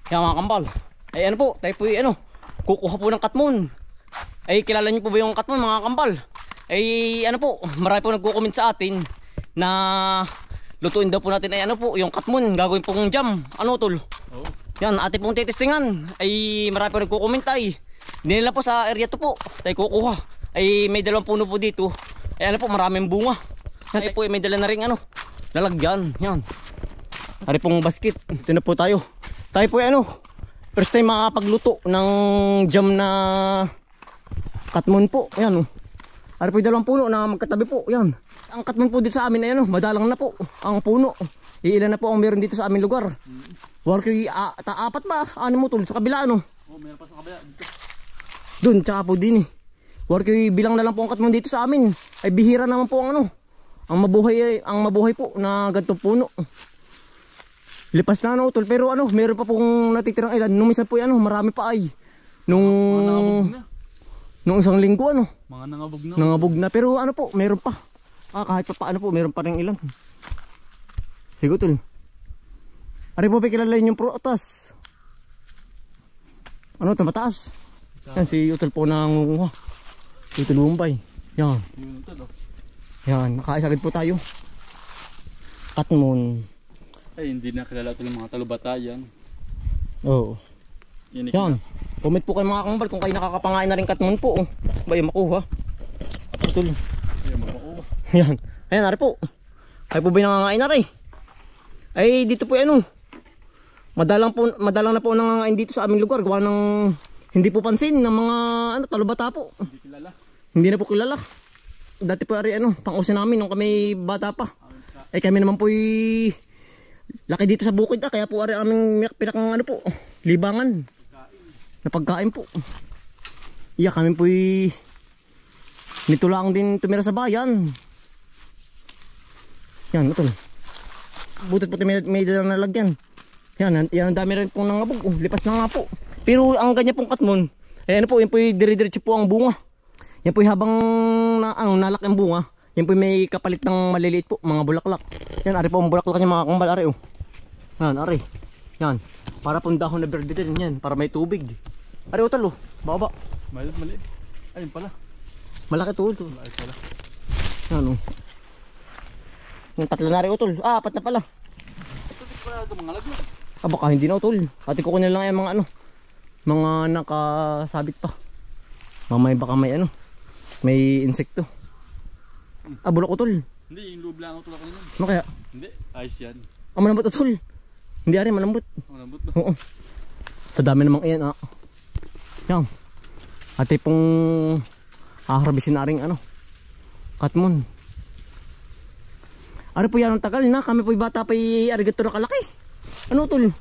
Yan mga kambal. Ay ano po, tayo po ano, kukuha po ng katmon. Ay kilala niyo po ba yung katmon mga kambal? Ay ano po, marami po nagko-comment sa atin na lutuin daw po natin ay ano po, yung katmon, gagawin pong jam. Ano tol? Oo. Yan, atin pong titestingan. Ay marami po nagko-comment ay. Hindi nila po sa area to po, tayo kukuha. Ay may dalawang puno po dito. Ay ano po, maraming bunga. Yan, ay po may dala na ring ano, lalagyan. Yan. Ari pong basket. Ito na po tayo. Tayo po ano, first time makakapagluto ng jam na katmon po. Ayan o. Ari po yung dalawang puno na magkatabi po. Ayan. Ang katmon po dito sa amin ay ano, madalang na po ang puno. Iilan na po ang meron dito sa aming lugar. War ko apat ba? Ano mo tol? Sa kabila ano? Oh, meron pa sa kabila dito. Doon, tsaka po din eh. War ko bilang na lang po ang katmon dito sa amin. Ay bihira naman po ang ano. Ang mabuhay po na ganitong puno. Lipas na ano tol, pero ano, meron pa pong natitirang ilan. Nung minsan po ano, marami pa ay. Nung isang linggo ano. Mga nangabog na. Nangabog na, pero ano po, meron pa. Kahit pa paano po, meron pa rin ilan. Sige tol. Ari po pa kilalain yung prutas. Ano ito, mataas? Yan si Utol po nangunguha. Utol Bumbay. Yan. Yan, nakaisagad po tayo. Katmon. Ay, hindi na kilala ito yung mga talubatayan. Oo. Yan. Comment po kayo mga kambal kung kayo nakakapangain na rin katmon po. Ba yung makuha? Utol. Yan. Ayan, nari po. Kayo po ba yung nangangain na rin? Ay, dito po ano. Madalang na po nangangain dito sa aming lugar. Gawa ng hindi po pansin ng mga ano, talubata po. Hindi kilala. Hindi na po kilala. Dati po ari ano, pang-usin namin nung kami bata pa. Ay kami naman po laki dito sa bukid kaya po ari aming pinakang ano po, libangan. Na pagkain po. Iya kami po nito lang din tumira sa bayan. Yan, ito. Butot po may dalang nalagyan. Yan ang dami rin pong nangabog. Lipas na nga po. Pero ang ganyan pong katmon, ano po, yun po dire-diretso po ang bunga. Yan po habang nalaki ang bunga, yan po may kapalit ng maliliit po, mga bulaklak. Yan, ari po ang bulaklak niya mga kambal, ari oh. Yan, ari. Yan. Para pong dahon na berde din yan, para may tubig. Ari utol oh, baba. Maliit. Ayun pala. Malaki to utol. Malaki pala. Yan oh. Yung tatlo na rin utol. Apat na pala. Ito di pala ito mga lagyan. Baka hindi na utol. Ati ko na lang yung mga ano, mga nakasabit pa. Mamay baka may ano, may insekto. Bulok utol. Hindi, yung loob lang utol ako nun. Ano kaya? Hindi, ayos yan. Malambot utol. Hindi ari malambot. Malambot ba? Oo. Sa dami namang iyan Yan. Ate pong harbisin na rin ano, katmon. Ari po yan ang tagal na. Kami po bata pa arigato na kalaki. Ano utol?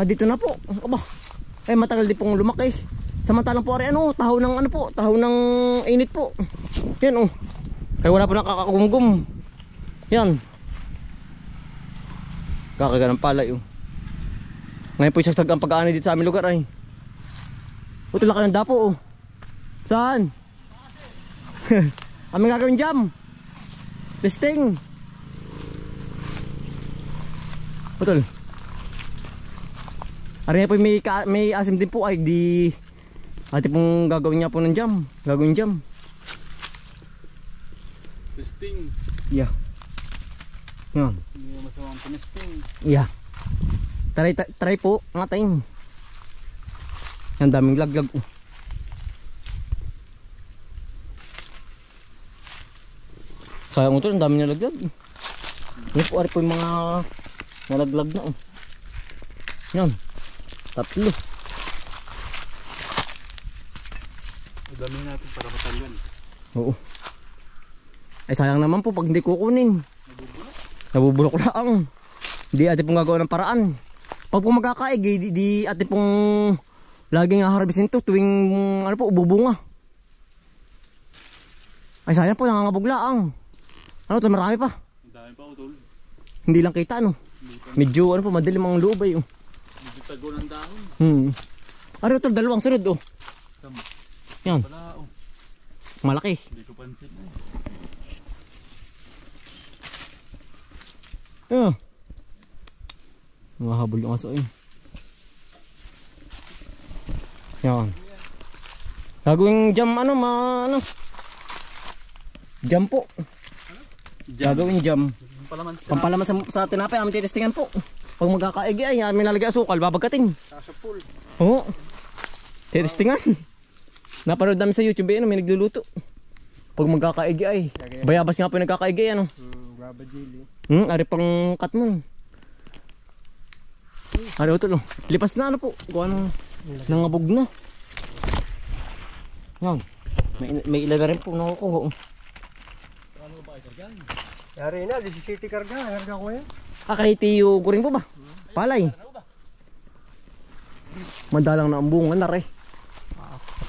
Dito na po. Aba. Ay matagal din pong lumaki. Samantalang po ari ano, tahaw ng ano po, tahaw ng init po. Yan oh. Kaya wala po nakakakumgum. Yan. Kakaganang palay oh. Ngayon po isasag ang pag-aani dito sa aming lugar ay. Utol ka ng dapo oh. Saan? Aming gagawin jam. Testing. Utol. Ari po may asim din po ay di ate pong gagawin niya po ng jam. Gagawin jam. Testing. Yeah. Yan. Hindi na masamang testing. Yeah. Try po ngatain. Yan daming laglag oh. Sayang ito, ang daming nalaglag. Yan po ari po yung mga nalaglag na oh. Yan. Tatlo. Dami natin para matanggal. Oo. Ay sayang naman po pag hindi kukunin. Nabubulok lang. Di ate pong gagawa ng paraan. Pag po magkakaig, di ate pong laging haharbisin to tuwing ano po, bubunga. Ay sayang po, nangangabog lang. Ano to, marami pa. Ang dami pa utol. Hindi lang kita ano. Medyo ano po, madilim ang loob ay oh. Medyo tago ng dahon. Ano to, dalawang sunod oh. Tama. Yan. Pala oh. Malaki. Hindi ko pansin eh. Yeah. Mahabol yung aso eh. Yan. Gagawing jam ano ano. Jam po. Gagawing jam. Pampalaman sa tinapay, amin titestingan po. Pag magkakaigi ay amin nalagay asukal, babagating. Sa pool. Oo. Titestingan. Napanood namin sa YouTube ano, may nagluluto. Pag magkakaigi ay bayabas nga po yung nagkakaigi ano. Baba jelly. Ari pang cut mo. Ari utol oh. Lipas na ano po. Kung ano nangabog na. Yan. May ilaga rin po nakukuha. Ano ba ito dyan? Yari na, 17 karga. Karga ko yan. Kay Tiyo Guring po ba? Palay. Madalang na ang bunga na rin.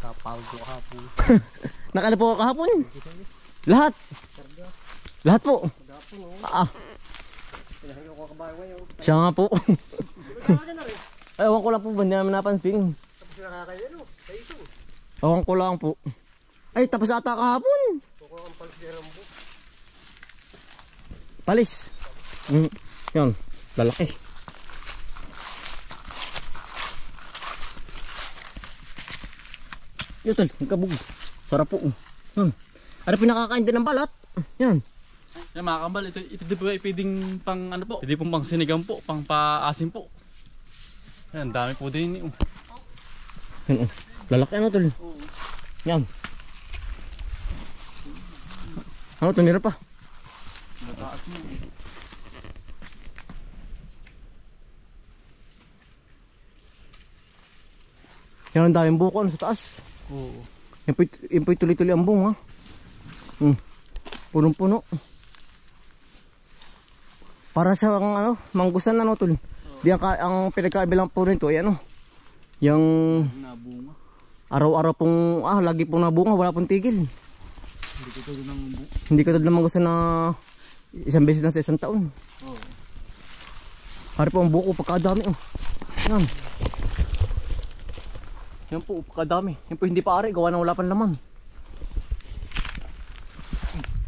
Kapag ko hapon. Nakala po kahapon. Lahat. Lahat po. Siya nga po. Ay, ewan ko lang po ba, hindi namin napansin. Tapos nakakaya no? Kaito. Ewan ko lang po. Ay, tapos ata kahapon. Kukuha ang palsiram po. Palis. Yan, lalaki. Yan tol, nagkabog. Sarap po. Yan. Ano pinakakain din ng balat? Yan. Yan mga kambal, ito di ba pwedeng pang ano po? Hindi po pang sinigang po, pang paasim po. Yan, dami po din. Yan, lalaki ano tol? Yan. Ano, tumira pa. Mataas mo. Yan ang daming buko ano, sa taas. Oo. Yan po'y tuloy-tuloy ang bunga. Punong-puno. Para siya ang ano, manggusan ano tol. Di ang pinagkaibilang po nito ay ano. Yung Nabunga. araw-araw pong lagi pong nabunga, wala pong tigil. Hindi ko tulad ng bunga. Hindi ka naman gusto na isang beses na sa isang taon. Oo. Hari po ang buko pagkadami oh. Yan. Yan po pagkadami. Yan po hindi pa ari, gawa na wala pang laman.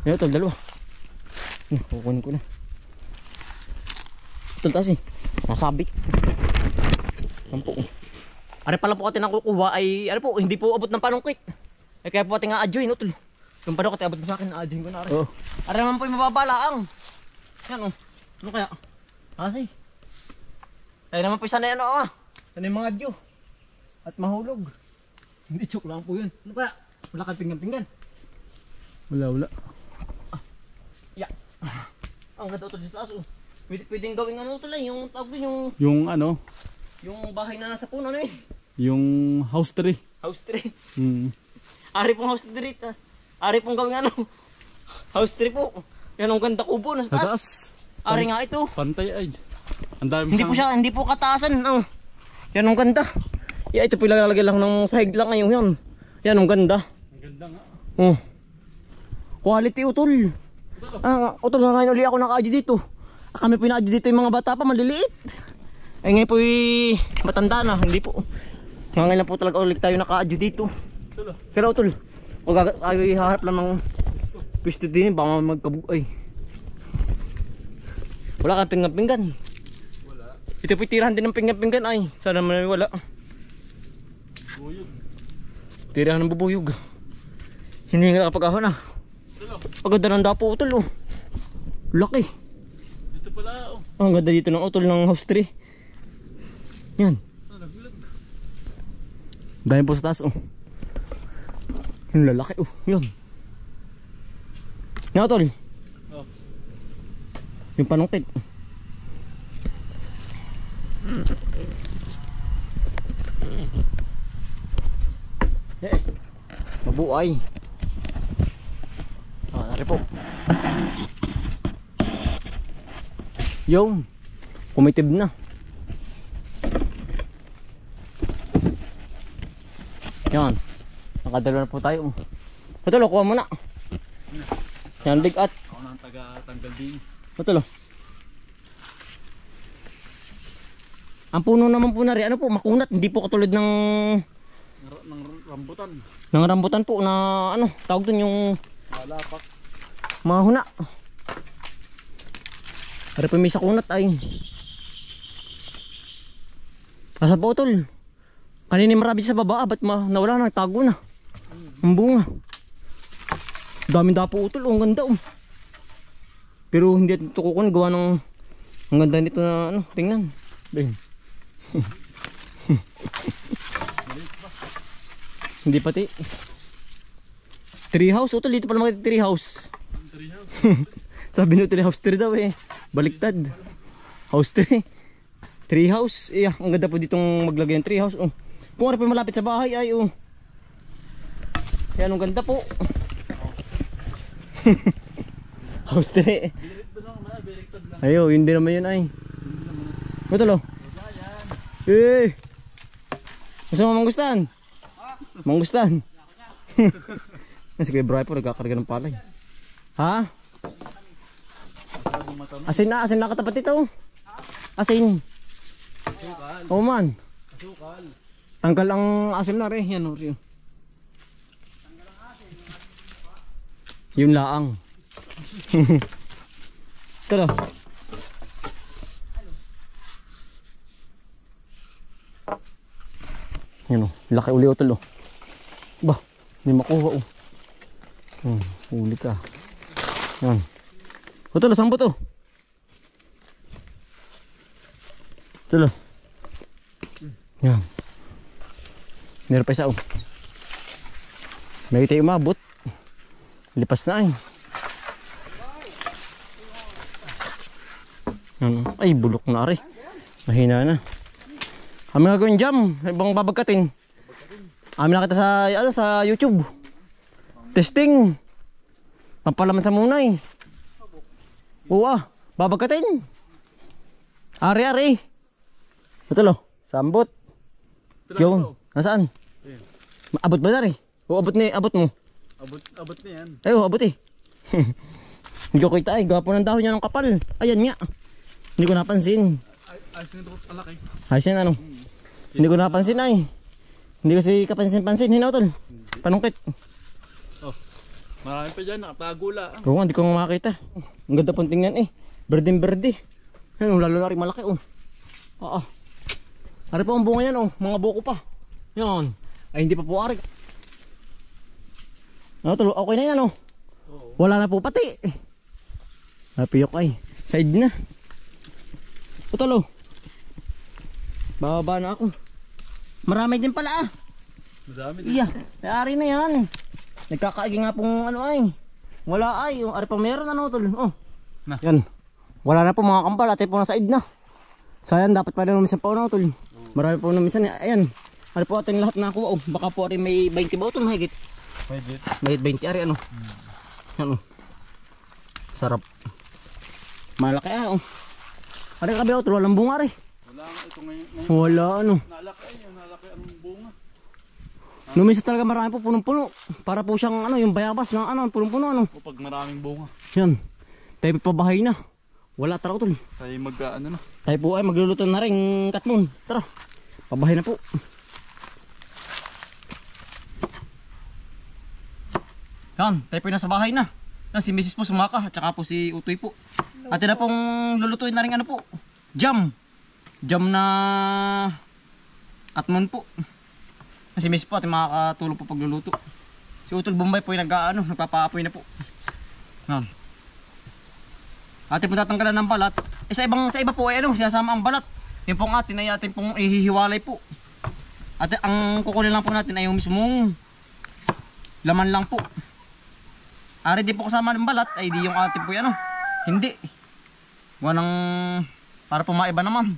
Yan tol, dalawa. Kukunin ko na. Tol taas nasabit. Yan po. Ari pala po natin ang kukuha ay ari po, hindi po abot ng panungkit. Eh kaya po natin nga-adjoin no tol. Yung pa daw abot mo sa akin, na-adjoin ko na ari. Ari naman po yung mababalaang. Yan oh. Ano kaya? Kasi. Ay naman po sana yan oh. Sana yung mga adyo. At mahulog. Hindi, joke lang po yun. Ano kaya? Wala kang pinggan-pinggan. Wala. Ang ganda ito sa taas oh. Pwedeng gawing ano ito lang, yung tawag din Yung ano, yung bahay na nasa puno ano eh. yung house tree. House tree. Ari pong house tree ta. Ari pong gawing ano. House tree po. Yan ang ganda kubo nasa taas. Ari nga ito. Pantay ay. Ang dami Hindi po kataasan. Oh. Yan ang ganda. Ito po ilalagay lang ng sahig lang ngayon yan. Yan ang ganda. Ang ganda nga. Oh. Quality utol. Utol nga ngayon uli ako naka-adyo dito. Kami po na-adyo dito yung mga bata pa maliliit. Ay ngayon po matanda na. Hindi po. Ngayon lang po talaga ulit tayo naka-adyo dito. Pero utol, huwag kayo iharap lang ng pisto din. Baka magkabugay. Wala kang pinggan-pinggan. Wala. Ito po tirahan din ng pinggan-pinggan ay. Sana naman wala. Buyog. Tirahan ng bubuyog. Hindi nga nakapag-ahon ah. Paganda ng dapo utol oh. Laki. Dito pala oh. Ang ganda dito ng utol ng house tree. Yan. Nagbulag. Dahil po sa taas oh. Yung lalaki oh. Yan. Yan utol. Oh. Yung panungkit. Mabuhay. Nari po. Yung kumitib na. Yan. Nakadalo na po tayo. Patulo, kuha mo na. Yan, bigat. Ako na ang taga-tanggal din. Patulo. Ang puno naman po na rin, ano po, makunat. Hindi po katulad ng rambutan. ng rambutan po na ano, tawag dun yung Malapak. mahuna. Ari po may sakunat ay. Asa po tol? Kanina marami sa baba, ba't nawala na, tago na. Ang bunga. Daming dapo utol, ang ganda Pero hindi ito kukunin, gawa ng ang ganda nito na ano, tingnan. Ben. Hindi pati. Tree house, utol dito pala mga tree house. Sabi nyo tree house tree daw baliktad. House tree. Tree house. Ang ganda po ditong maglagay ng tree house. Kung ano po malapit sa bahay ay Yan ang ganda po. House tree. Ayo, yun din naman yun ay. Utol Gusto mo mangustan? Mangustan? Sige bro po nagkakarga ng palay. Ha? Asin na katapat ito. Asin. Oh man. Tanggal ang asin na rin. Yan rin. Yun laang. Ito Yan laki uli utol Bah, hindi makuha huli ka. Yan. Utol, sambot Utol. Yan. Meron pa isa May tayo umabot. Lipas na Yan. Ay, bulok na rin. Mahina na. Kami gagawin jam, ibang babagkatin. Amin nakita sa YouTube. Testing. Pampalaman sa munay. Babagkatin. Ari. Betul sambut. Yun. Nasaan? Abot ba na rin? Abot mo. Abot na yan. Ay, abot Hindi ko kita gapo ng dahon niya ng kapal. Ayan nga. Hindi ko napansin. Ayos na ito alaki. Ayos yan Hindi ko napansin Hindi kasi kapansin-pansin. Hinatol. Panungkit. Marami pa dyan, nakatago la. Oo, hindi ko makakita. Ang ganda pong tingnan Berdeng-berde. Yan, lalo na rin malaki Ari pa ang bunga yan mga buko pa. Yan. Ay hindi pa po ari. Okay na yan Wala na po pati. Napiyok Side na. Utol bababa na ako. Marami din pala Madami din. Ari na yan. Nagkakaigi nga pong wala ari pa meron tol. Yan. Wala na po mga kambal. Ate po na side na. Sayang dapat pa rin umisan pa tol. Marami po umisan ayan. Ari po atin lahat nakuha baka po ari may 20 ba tol mahigit. May 20 ari Yan sarap. Malaki Ari kabi tol walang bunga ari. Wala nga ito ngayon. Wala Nalaki ang bunga. Numisa talaga marami po punong-puno. Para po siyang yung bayabas ng punong-puno Pag maraming bunga. Yan. Tayo pa bahay na. Wala tara tol. Tayo na. Tayo po ay magluluto na rin katmon. Tara. Pabahay na po. Yan, tayo po nasa bahay na. Yan, si Mrs. po sumaka at saka po si Utoy po. At na pong lulutuin na rin jam. Jam na katmon po. Si Mrs. po at makakatulong po pagluluto. Si Utol Bombay po yung nagpapaapoy na po. Yan. Atin po tatanggalan ng balat. Sa iba po ay sinasama ang balat. Yung pong atin ay atin pong ihihiwalay po. At ang kukunin lang po natin ay yung mismong laman lang po. Ari di po kasama ng balat ay di yung atin po yan Hindi. Wanang para po maiba naman.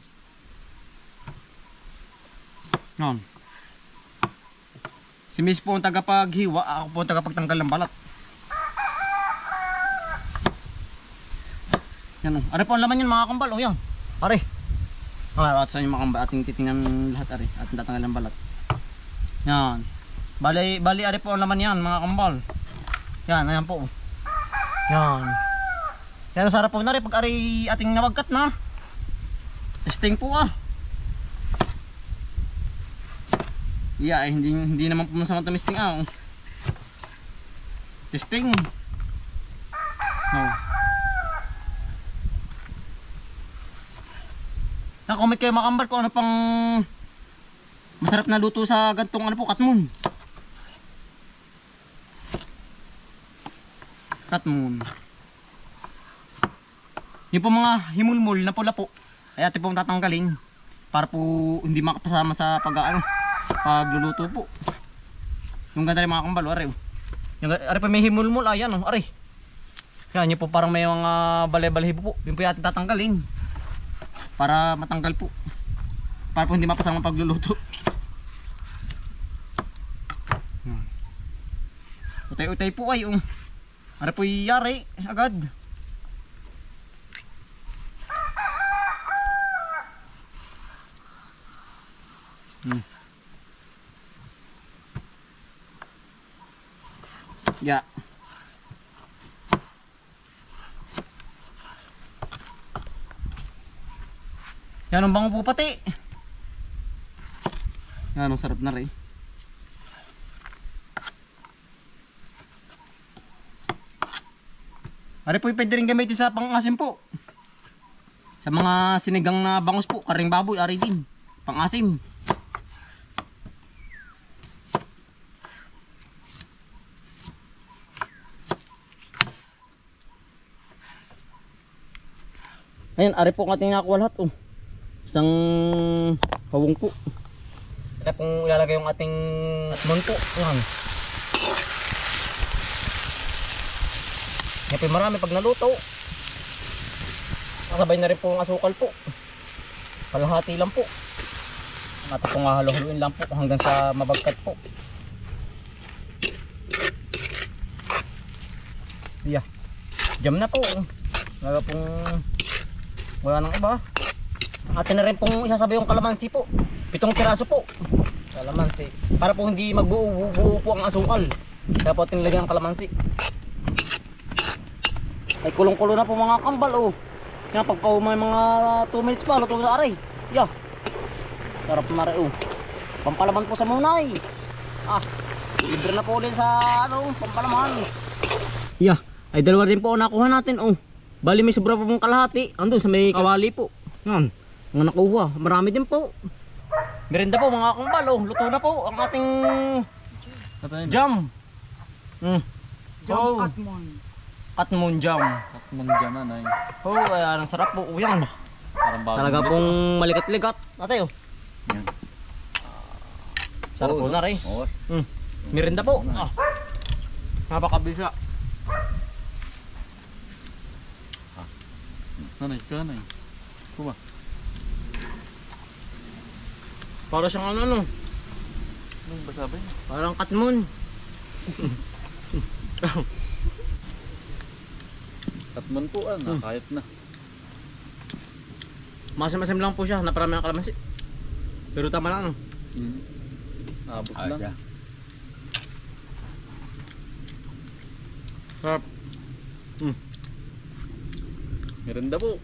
Yan. Si Miss po ang tagapaghiwa, ako po ang tagapagtanggal ng balat. Yan Ari po ang laman yan mga kambal yan. Ari. At sa inyo mga kambal ating titingnan lahat ari. Ating tatanggal ng balat. Yan. Bali ari po ang laman yan mga kambal. Yan, ayan po. Yan. Yan sarap po na rin pag ari ating nawagkat na. Testing po hindi naman po masama tumisting Testing. Na-comment kayo mga kambal kung ano pang mas Masarap na luto sa gantong ano po, katmon. Katmon. Yung po mga himulmul na pula po, ay atin pong tatanggalin para po hindi makapasama sa pagluluto po. Yung ganda rin mga kambal, are. Yung are pa may himulmul, ayan oh, are. Yan, yun po parang may mga balay-balhibo po. Yun po yung atin tatanggalin para matanggal po. Para po hindi mapasama pagluluto. Utay-utay po ay are po yari agad. Ya. Yan ang bango po pati. Yan ang sarap na rin. Ari po pwede rin gamitin sa pang-asim po. Sa mga sinigang na bangus po, karing baboy, ari din. Pang-asim. Ayan, ari po ang ating nakuha lahat. Isang hawong po. Kaya pong ilalagay yung ating atmon po. Ayan. Kaya po marami pag naluto. Kasabay na rin po ang asukal po. Kalahati lang po. At pong halo-haluin lang po hanggang sa mabagkat po. Yeah. Jam na po. Laga pong wala nang iba. Atin na rin pong isasabay yung kalamansi po. 7 piraso po. Kalamansi. Para po hindi magbuo-buo po ang asukal. Kaya po tinilagyan ang kalamansi. Ay kulong-kulo na po mga kambal Kaya pag may mga 2 minutes pa luto na aray. Yeah. Sarap na rin Pampalaman po sa munay. Libre na po ulit sa pampalaman. Yeah. Ay dalawa din po nakuha natin Bali may sobra pa pong kalahati. Andun sa may kawali po. Yan. Ang nakuha. Marami din po. Merinda po mga kambal Luto na po ang ating jam. Jam katmon. Katmon jam. Katmon jam na nay. Ang sarap po. Yan. Parang bago. Talaga pong maligat-ligat. Ate Yan. Sarap po na rin. Merinda po. Napakabisa. Nanay, kanay. Kuha. Para siyang ano. Anong ba sabi? Parang katmon. Katmon po kahit na. Masim-masim lang po siya. Naparami ng kalamansi. Pero tama lang Abot lang. Sarap. Merinda po.